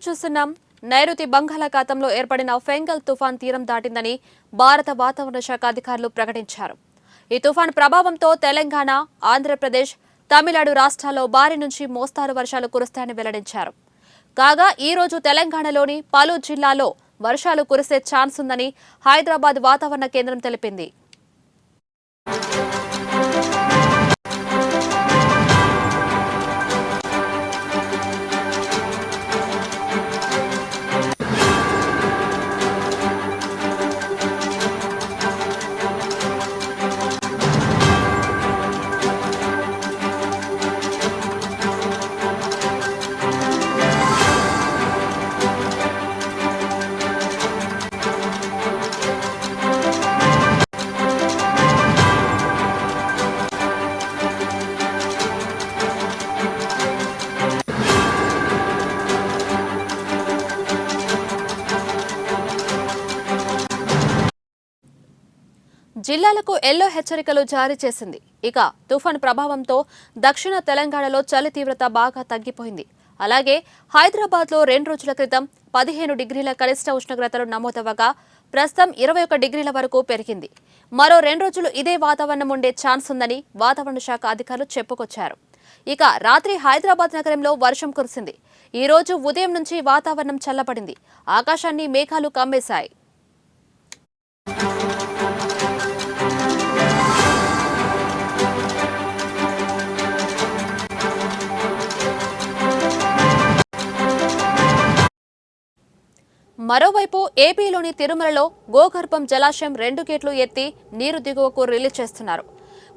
చూస్తున్నాం. నైరుతి బంగాళాఖాతంలో ఏర్పడిన ఫెంగల్ తుఫాన్ తీరం దాటిందని భారత వాతావరణ శాఖ అధికారులు ప్రకటించారు. ఈ తుఫాన్ ప్రభావంతో తెలంగాణ, ఆంధ్రప్రదేశ్, తమిళనాడు రాష్ట్రాల్లో భారీ నుంచి మోస్తారు వర్షాలు కురుస్తాయని వెల్లడించారు. కాగా ఈ రోజు తెలంగాణలోని పలు జిల్లాల్లో వర్షాలు కురిసే ఛాన్స్ ఉందని హైదరాబాద్ వాతావరణ కేంద్రం తెలిపింది. జిల్లాలకు ఎల్లో హెచ్చరికలు జారీ చేసింది. ఇక తుఫాన్ ప్రభావంతో దక్షిణ తెలంగాణలో చలి తీవ్రత బాగా తగ్గిపోయింది. అలాగే హైదరాబాద్లో 2 రోజుల క్రితం 15 డిగ్రీల కనిష్ట ఉష్ణోగ్రతలు నమోదవగా ప్రస్తుతం 21 డిగ్రీల వరకు పెరిగింది. మరో 2 రోజులు ఇదే వాతావరణం ఉండే ఛాన్స్ ఉందని వాతావరణ శాఖ అధికారులు చెప్పుకొచ్చారు. ఇక రాత్రి హైదరాబాద్ నగరంలో వర్షం కురిసింది. ఈ రోజు ఉదయం నుంచి వాతావరణం చల్లబడింది. ఆకాశాన్ని మేఘాలు కమ్మేశాయి. మరోవైపు ఏపీలోని తిరుమలలో గోగర్భం జలాశయం 2 గేట్లు ఎత్తి నీరు దిగువకు రిలీజ్ చేస్తున్నారు.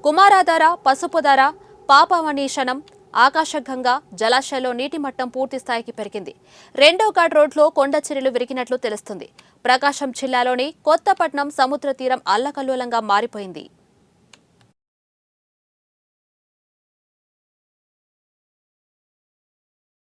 కుమారాధార, పసుపుధార, పాపమణీశనం, ఆకాశగంగా జలాశయంలో నీటి మట్టం పూర్తి స్థాయికి పెరిగింది. 2వ ఘాట్ రోడ్లో కొండ చర్యలు విరిగినట్లు తెలుస్తుంది. ప్రకాశం జిల్లాలోని కొత్తపట్నం సముద్ర తీరం అల్లకల్లోలంగా మారిపోయింది.